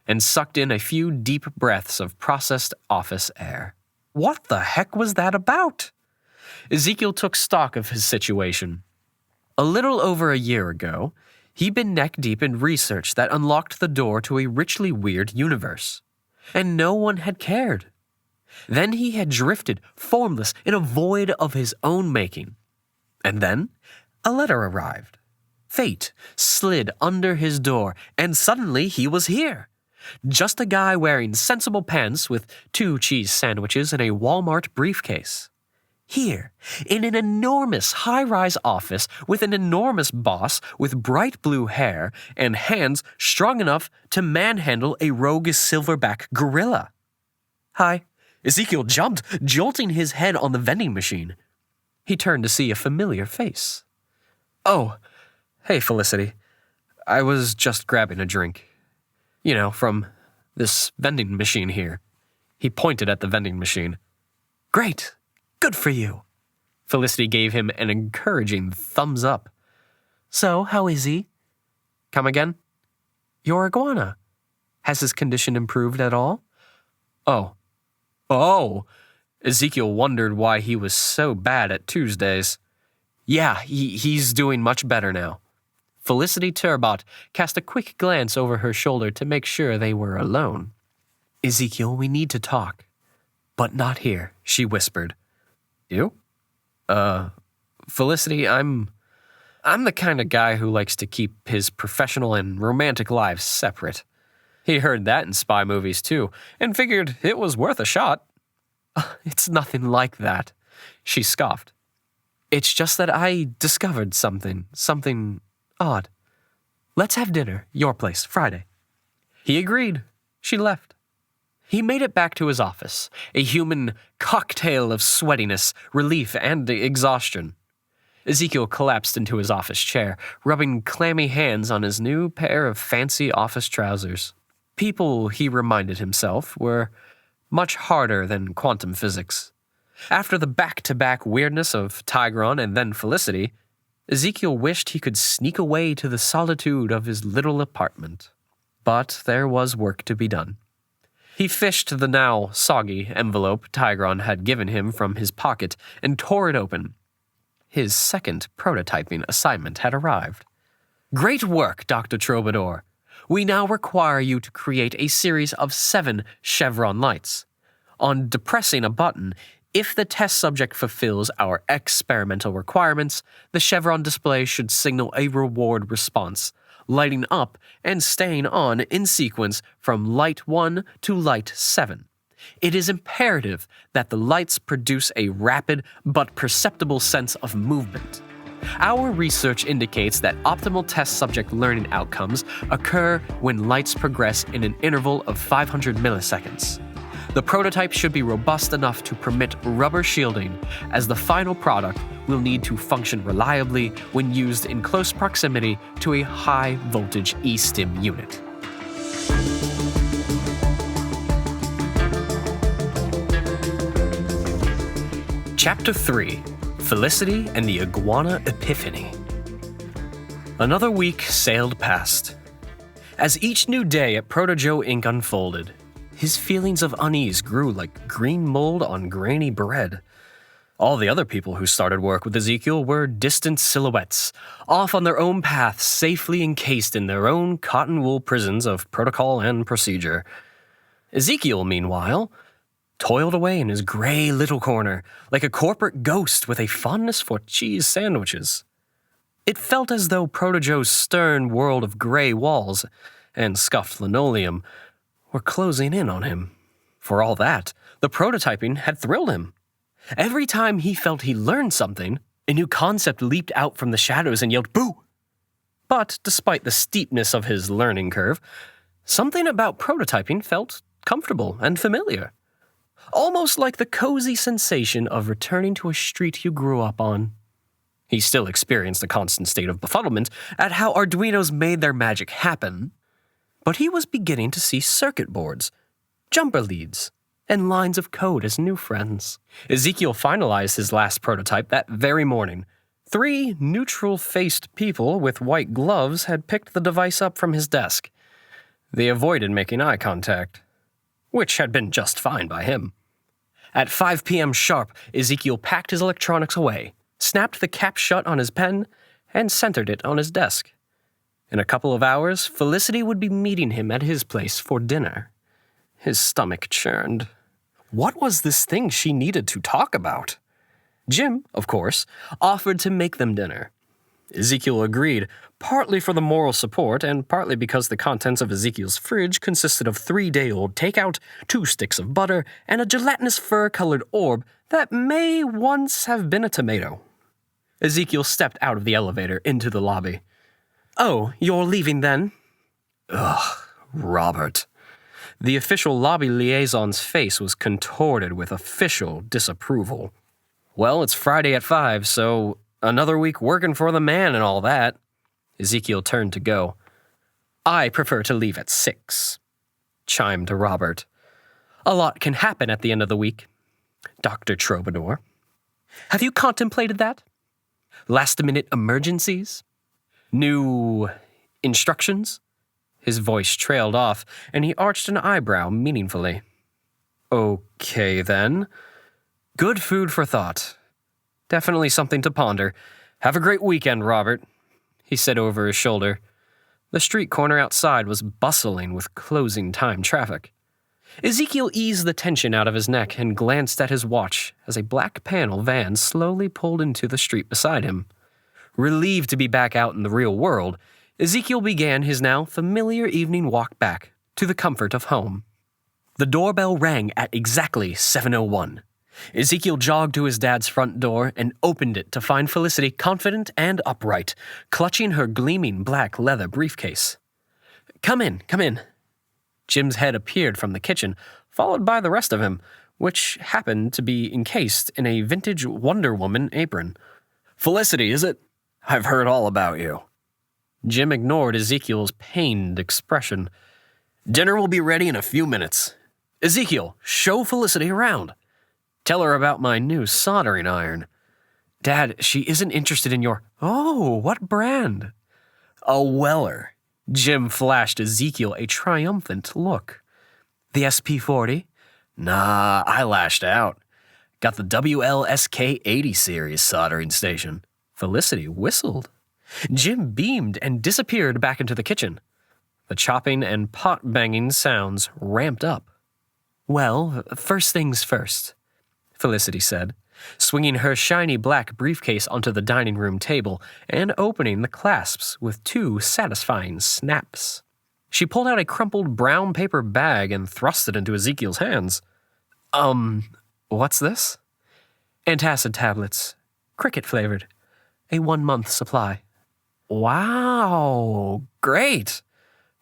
and sucked in a few deep breaths of processed office air. What the heck was that about? Ezekiel took stock of his situation. A little over a year ago, he'd been neck-deep in research that unlocked the door to a richly weird universe. And no one had cared. Then he had drifted, formless, in a void of his own making. And then a letter arrived. Fate slid under his door, and suddenly he was here. Just a guy wearing sensible pants with 2 cheese sandwiches and a Walmart briefcase. Here, in an enormous high-rise office with an enormous boss with bright blue hair and hands strong enough to manhandle a rogue silverback gorilla. Hi. Ezekiel jumped, jolting his head on the vending machine. He turned to see a familiar face. Oh, hey, Felicity. I was just grabbing a drink. You know, from this vending machine here. He pointed at the vending machine. Great. Good for you. Felicity gave him an encouraging thumbs up. So, how is he? Come again? Your iguana. Has his condition improved at all? Oh. Ezekiel wondered why he was so bad at Tuesdays. Yeah, he's doing much better now. Felicity Turbot cast a quick glance over her shoulder to make sure they were alone. Ezekiel, we need to talk. But not here, she whispered. You? Felicity, I'm the kind of guy who likes to keep his professional and romantic lives separate. He heard that in spy movies too, and figured it was worth a shot. It's nothing like that, she scoffed. It's just that I discovered something odd. Let's have dinner, your place, Friday. He agreed. She left. He made it back to his office, a human cocktail of sweatiness, relief, and exhaustion. Ezekiel collapsed into his office chair, rubbing clammy hands on his new pair of fancy office trousers. People, he reminded himself, were much harder than quantum physics. After the back-to-back weirdness of Tigron and then Felicity, Ezekiel wished he could sneak away to the solitude of his little apartment. But there was work to be done. He fished the now soggy envelope Tigron had given him from his pocket and tore it open. His second prototyping assignment had arrived. Great work, Dr. Troubadour. We now require you to create a series of 7 chevron lights. On depressing a button, if the test subject fulfills our experimental requirements, the chevron display should signal a reward response, lighting up and staying on in sequence from light 1 to light 7. It is imperative that the lights produce a rapid but perceptible sense of movement. Our research indicates that optimal test subject learning outcomes occur when lights progress in an interval of 500 milliseconds. The prototype should be robust enough to permit rubber shielding, as the final product will need to function reliably when used in close proximity to a high-voltage E-stim unit. Chapter 3. Felicity and the Iguana Epiphany. Another week sailed past. As each new day at Proto-Joe Inc. unfolded, his feelings of unease grew like green mold on grainy bread. All the other people who started work with Ezekiel were distant silhouettes, off on their own paths, safely encased in their own cotton wool prisons of protocol and procedure. Ezekiel, meanwhile, toiled away in his gray little corner, like a corporate ghost with a fondness for cheese sandwiches. It felt as though Proto-Joe's stern world of gray walls and scuffed linoleum were closing in on him. For all that, the prototyping had thrilled him. Every time he felt he learned something, a new concept leaped out from the shadows and yelled, "Boo!" But despite the steepness of his learning curve, something about prototyping felt comfortable and familiar. Almost like the cozy sensation of returning to a street you grew up on. He still experienced a constant state of befuddlement at how Arduinos made their magic happen, but he was beginning to see circuit boards, jumper leads, and lines of code as new friends. Ezekiel finalized his last prototype that very morning. 3 neutral-faced people with white gloves had picked the device up from his desk. They avoided making eye contact, which had been just fine by him. At 5 p.m. sharp, Ezekiel packed his electronics away, snapped the cap shut on his pen, and centered it on his desk. In a couple of hours, Felicity would be meeting him at his place for dinner. His stomach churned. What was this thing she needed to talk about? Jim, of course, offered to make them dinner. Ezekiel agreed, partly for the moral support and partly because the contents of Ezekiel's fridge consisted of 3-day-old takeout, 2 sticks of butter, and a gelatinous fur-colored orb that may once have been a tomato. Ezekiel stepped out of the elevator into the lobby. "Oh, you're leaving then?" Ugh, Robert. The official lobby liaison's face was contorted with official disapproval. Well, it's Friday at 5, so another week working for the man and all that. Ezekiel turned to go. "I prefer to leave at 6, chimed Robert. "A lot can happen at the end of the week, Dr. Troubadour. Have you contemplated that? Last-minute emergencies? New instructions?" His voice trailed off, and he arched an eyebrow meaningfully. "Okay, then. Good food for thought. Definitely something to ponder. Have a great weekend, Robert," he said over his shoulder. The street corner outside was bustling with closing time traffic. Ezekiel eased the tension out of his neck and glanced at his watch as a black panel van slowly pulled into the street beside him. Relieved to be back out in the real world, Ezekiel began his now familiar evening walk back to the comfort of home. The doorbell rang at exactly 7:01. Ezekiel jogged to his dad's front door and opened it to find Felicity confident and upright, clutching her gleaming black leather briefcase. Come in. Jim's head appeared from the kitchen, followed by the rest of him, which happened to be encased in a vintage Wonder Woman apron. "Felicity, is it? I've heard all about you." Jim ignored Ezekiel's pained expression. "Dinner will be ready in a few minutes. Ezekiel, show Felicity around. Tell her about my new soldering iron. Dad, she isn't interested in your—" "Oh, what brand?" "A Weller." Jim flashed Ezekiel a triumphant look. "The SP40? Nah, I lashed out. Got the WLSK80 series soldering station." Felicity whistled. Jim beamed and disappeared back into the kitchen. The chopping and pot-banging sounds ramped up. "Well, first things first," Felicity said, swinging her shiny black briefcase onto the dining room table and opening the clasps with 2 satisfying snaps. She pulled out a crumpled brown paper bag and thrust it into Ezekiel's hands. What's this?" "Antacid tablets, cricket-flavored, a 1-month supply." "Wow, great.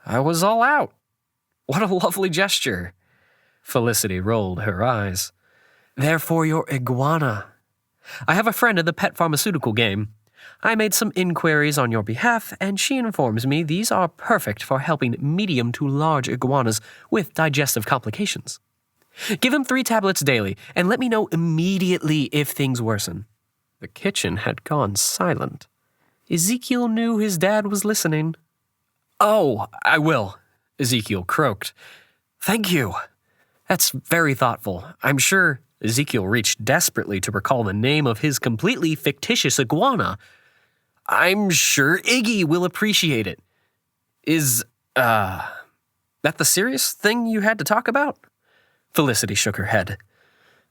I was all out. What a lovely gesture." Felicity rolled her eyes. "They're for your iguana. I have a friend in the pet pharmaceutical game. I made some inquiries on your behalf, and she informs me these are perfect for helping medium to large iguanas with digestive complications. Give him 3 tablets daily, and let me know immediately if things worsen." The kitchen had gone silent. Ezekiel knew his dad was listening. "Oh, I will," Ezekiel croaked. "Thank you. That's very thoughtful. I'm sure..." Ezekiel reached desperately to recall the name of his completely fictitious iguana. "I'm sure Iggy will appreciate it. Is, that the serious thing you had to talk about?" Felicity shook her head.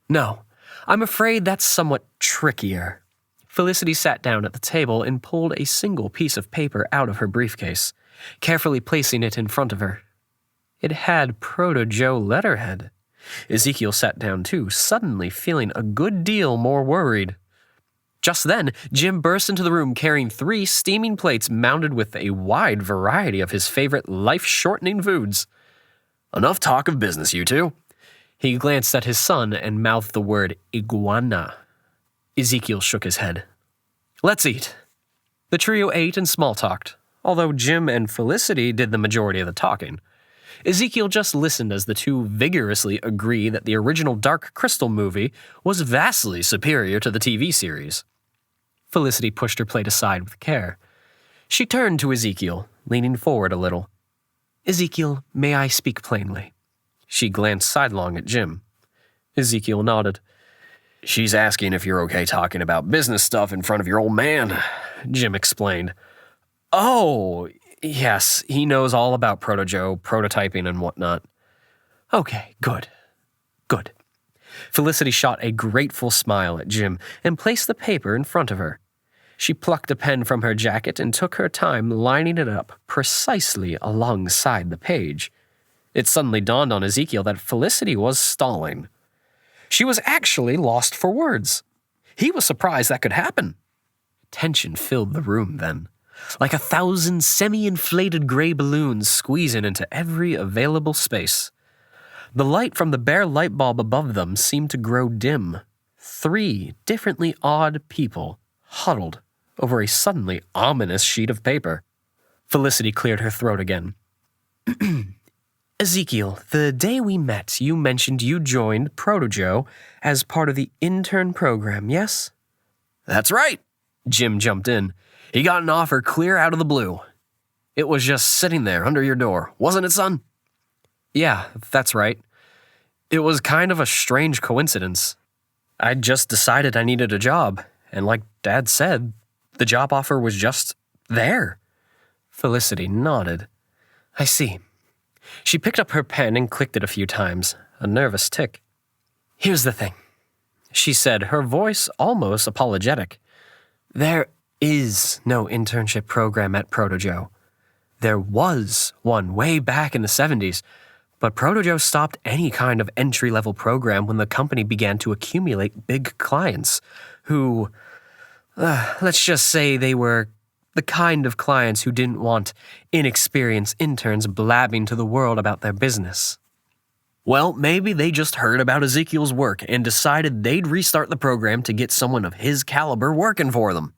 "No, I'm afraid that's somewhat trickier." Felicity sat down at the table and pulled a single piece of paper out of her briefcase, carefully placing it in front of her. It had Proto-Joe letterhead. Ezekiel sat down too, suddenly feeling a good deal more worried. Just then, Jim burst into the room carrying 3 steaming plates mounted with a wide variety of his favorite life-shortening foods. "Enough talk of business, you two." He glanced at his son and mouthed the word iguana. Ezekiel shook his head. "Let's eat." The trio ate and small-talked, although Jim and Felicity did the majority of the talking. Ezekiel just listened as the two vigorously agreed that the original Dark Crystal movie was vastly superior to the TV series. Felicity pushed her plate aside with care. She turned to Ezekiel, leaning forward a little. "Ezekiel, may I speak plainly?" She glanced sidelong at Jim. Ezekiel nodded. "She's asking if you're okay talking about business stuff in front of your old man," Jim explained. "Oh, yes, he knows all about Proto-Joe, prototyping and whatnot." "Okay, good. Good." Felicity shot a grateful smile at Jim and placed the paper in front of her. She plucked a pen from her jacket and took her time lining it up precisely alongside the page. It suddenly dawned on Ezekiel that Felicity was stalling. She was actually lost for words. He was surprised that could happen. Tension filled the room then, like 1,000 semi-inflated gray balloons squeezing into every available space. The light from the bare light bulb above them seemed to grow dim. 3 differently odd people huddled over a suddenly ominous sheet of paper. Felicity cleared her throat again. "Ezekiel, the day we met, you mentioned you joined Proto-Joe as part of the intern program, yes?" "That's right," Jim jumped in. "He got an offer clear out of the blue. It was just sitting there under your door, wasn't it, son?" "Yeah, that's right. It was kind of a strange coincidence. I just decided I needed a job, and like Dad said, the job offer was just there." Felicity nodded. "I see." She picked up her pen and clicked it a few times, a nervous tick. "Here's the thing," she said, her voice almost apologetic. "There is no internship program at Proto-Joe. There was one way back in the 70s, but Proto-Joe stopped any kind of entry-level program when the company began to accumulate big clients who, let's just say they were the kind of clients who didn't want inexperienced interns blabbing to the world about their business. Well, maybe they just heard about Ezekiel's work and decided they'd restart the program to get someone of his caliber working for them."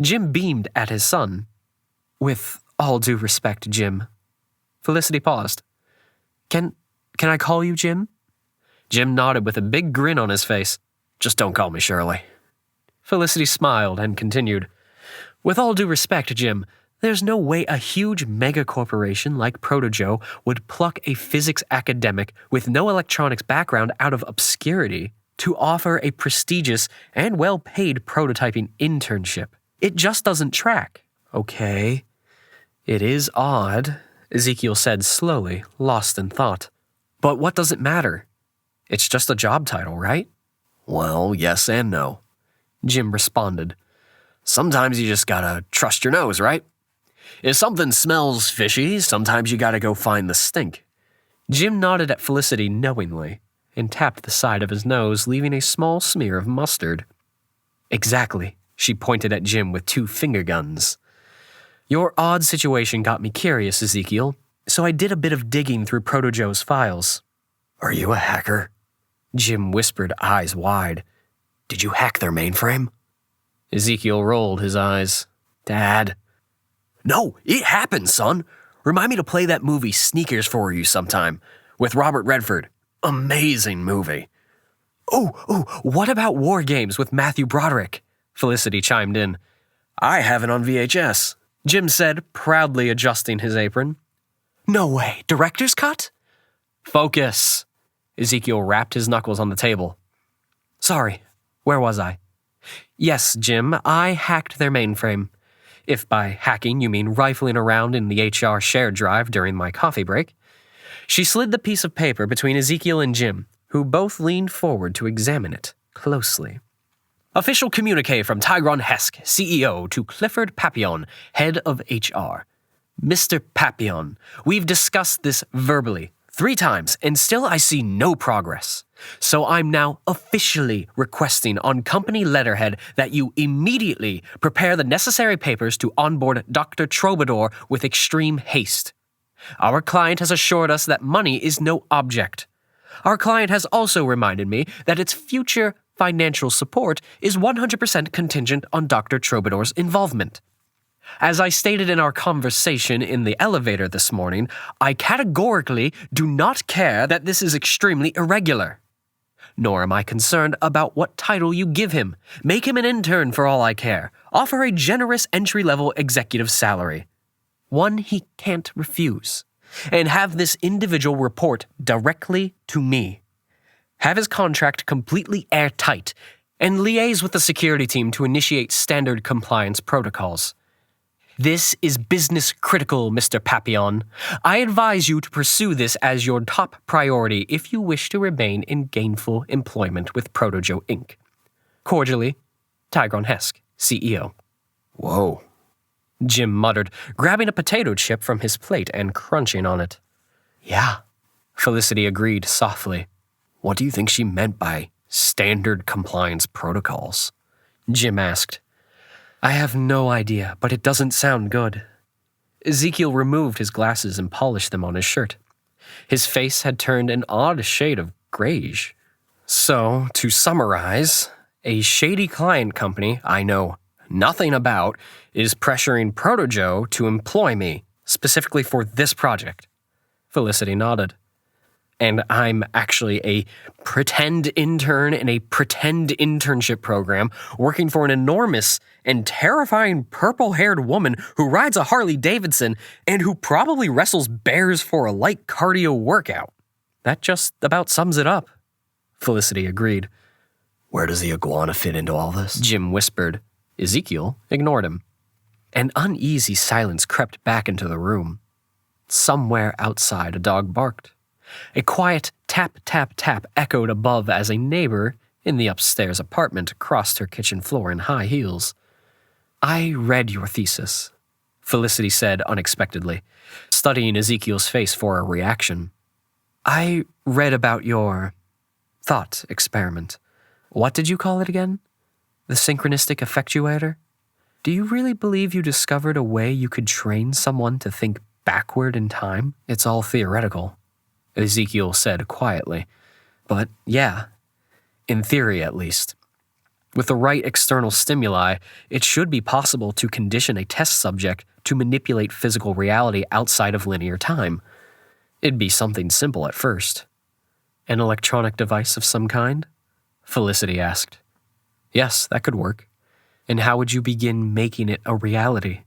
Jim beamed at his son. "With all due respect, Jim." Felicity paused. Can I call you Jim?" Jim nodded with a big grin on his face. "Just don't call me Shirley." Felicity smiled and continued. "With all due respect, Jim, there's no way a huge mega-corporation like Proto-Joe would pluck a physics academic with no electronics background out of obscurity to offer a prestigious and well-paid prototyping internship. It just doesn't track." "Okay. It is odd," Ezekiel said slowly, lost in thought. "But what does it matter? It's just a job title, right?" "Well, yes and no," Jim responded. "Sometimes you just gotta trust your nose, right? If something smells fishy, sometimes you gotta go find the stink." Jim nodded at Felicity knowingly and tapped the side of his nose, leaving a small smear of mustard. "Exactly," she pointed at Jim with 2 finger guns. "Your odd situation got me curious, Ezekiel, so I did a bit of digging through Proto-Joe's files." "Are you a hacker?" Jim whispered, eyes wide. "Did you hack their mainframe?" Ezekiel rolled his eyes. "Dad." "No, it happened, son. Remind me to play that movie Sneakers for you sometime, with Robert Redford. Amazing movie." Oh, what about War Games with Matthew Broderick?" Felicity chimed in. I have it on VHS, Jim said, proudly adjusting his apron. No way, director's cut? Focus. Ezekiel rapped his knuckles on the table. Sorry, where was I? Yes, Jim, I hacked their mainframe. If by hacking you mean rifling around in the HR shared drive during my coffee break. She slid the piece of paper between Ezekiel and Jim, who both leaned forward to examine it closely. Official communique from Tigron Hesk, CEO, to Clifford Papillon, head of HR. Mr. Papillon, we've discussed this verbally 3 times, and still I see no progress. So I'm now officially requesting on company letterhead that you immediately prepare the necessary papers to onboard Dr. Troubadour with extreme haste. Our client has assured us that money is no object. Our client has also reminded me that its future financial support is 100% contingent on Dr. Troubadour's involvement. As I stated in our conversation in the elevator this morning, I categorically do not care that this is extremely irregular. Nor am I concerned about what title you give him. Make him an intern for all I care. Offer a generous entry-level executive salary. One he can't refuse. And have this individual report directly to me. Have his contract completely airtight, and liaise with the security team to initiate standard compliance protocols. This is business critical, Mr. Papillon. I advise you to pursue this as your top priority if you wish to remain in gainful employment with Protojo Inc. Cordially, Tigron Hesk, CEO. Whoa, Jim muttered, grabbing a potato chip from his plate and crunching on it. Yeah, Felicity agreed softly. What do you think she meant by standard compliance protocols? Jim asked. I have no idea, but it doesn't sound good. Ezekiel removed his glasses and polished them on his shirt. His face had turned an odd shade of grayish. So, to summarize, a shady client company I know nothing about is pressuring Protojo to employ me, specifically for this project. Felicity nodded. And I'm actually a pretend intern in a pretend internship program working for an enormous and terrifying purple-haired woman who rides a Harley-Davidson and who probably wrestles bears for a light cardio workout. That just about sums it up. Felicity agreed. Where does the iguana fit into all this? Jim whispered. Ezekiel ignored him. An uneasy silence crept back into the room. Somewhere outside, a dog barked. A quiet tap, tap, tap echoed above as a neighbor in the upstairs apartment crossed her kitchen floor in high heels. I read your thesis, Felicity said unexpectedly, studying Ezekiel's face for a reaction. I read about your thought experiment. What did you call it again? The synchronistic effectuator? Do you really believe you discovered a way you could train someone to think backward in time? It's all theoretical, Ezekiel said quietly. But yeah, in theory at least. With the right external stimuli, it should be possible to condition a test subject to manipulate physical reality outside of linear time. It'd be something simple at first. An electronic device of some kind? Felicity asked. Yes, that could work. And how would you begin making it a reality?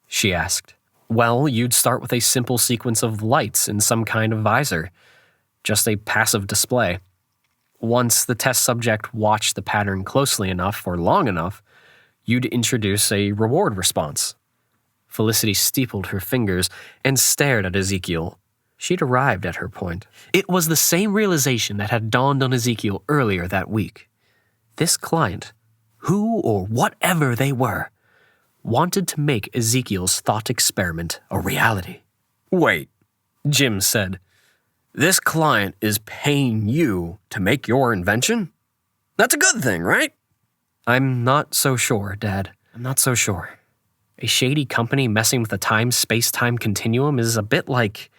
She asked. Well, you'd start with a simple sequence of lights in some kind of visor. Just a passive display. Once the test subject watched the pattern closely enough or long enough, you'd introduce a reward response. Felicity steepled her fingers and stared at Ezekiel. She'd arrived at her point. It was the same realization that had dawned on Ezekiel earlier that week. This client, who or whatever they were, wanted to make Ezekiel's thought experiment a reality. Wait, Jim said. This client is paying you to make your invention? That's a good thing, right? I'm not so sure, Dad. I'm not so sure. A shady company messing with the time-space-time continuum is a bit like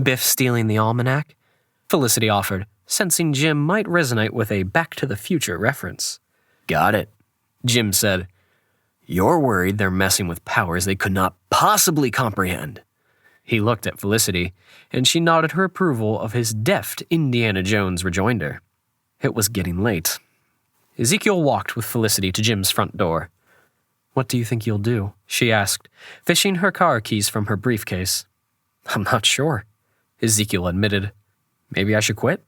Biff stealing the almanac, Felicity offered, sensing Jim might resonate with a Back to the Future reference. Got it, Jim said. You're worried they're messing with powers they could not possibly comprehend. He looked at Felicity, and she nodded her approval of his deft Indiana Jones rejoinder. It was getting late. Ezekiel walked with Felicity to Jim's front door. "What do you think you'll do?" she asked, fishing her car keys from her briefcase. "I'm not sure," Ezekiel admitted. "Maybe I should quit?"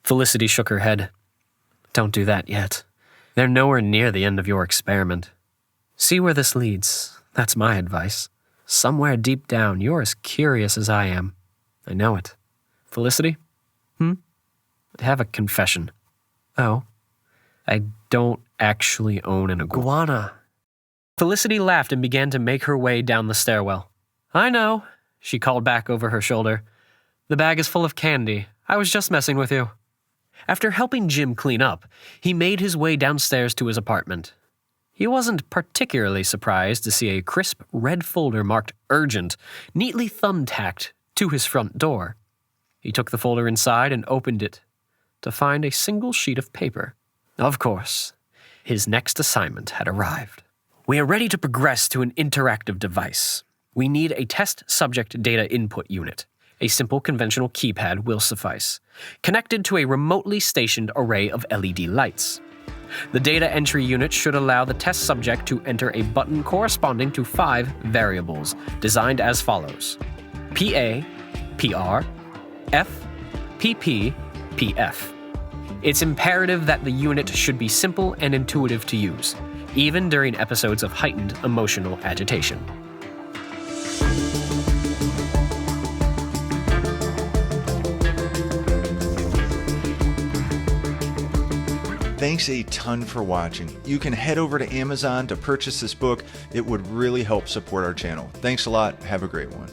Felicity shook her head. "Don't do that yet. They're nowhere near the end of your experiment. See where this leads. That's my advice. Somewhere deep down, you're as curious as I am. I know it. Felicity? I have a confession." "Oh? I don't actually own an iguana." Felicity laughed and began to make her way down the stairwell. "I know," she called back over her shoulder. "The bag is full of candy. I was just messing with you." After helping Jim clean up, he made his way downstairs to his apartment. He wasn't particularly surprised to see a crisp red folder marked Urgent neatly thumbtacked to his front door. He took the folder inside and opened it to find a single sheet of paper. Of course, his next assignment had arrived. "We are ready to progress to an interactive device. We need a test subject data input unit. A simple conventional keypad will suffice, connected to a remotely stationed array of LED lights. The data entry unit should allow the test subject to enter a button corresponding to 5 variables, designed as follows: PA, PR, F, PP, PF. It's imperative that the unit should be simple and intuitive to use, even during episodes of heightened emotional agitation." Thanks a ton for watching. You can head over to Amazon to purchase this book. It would really help support our channel. Thanks a lot. Have a great one.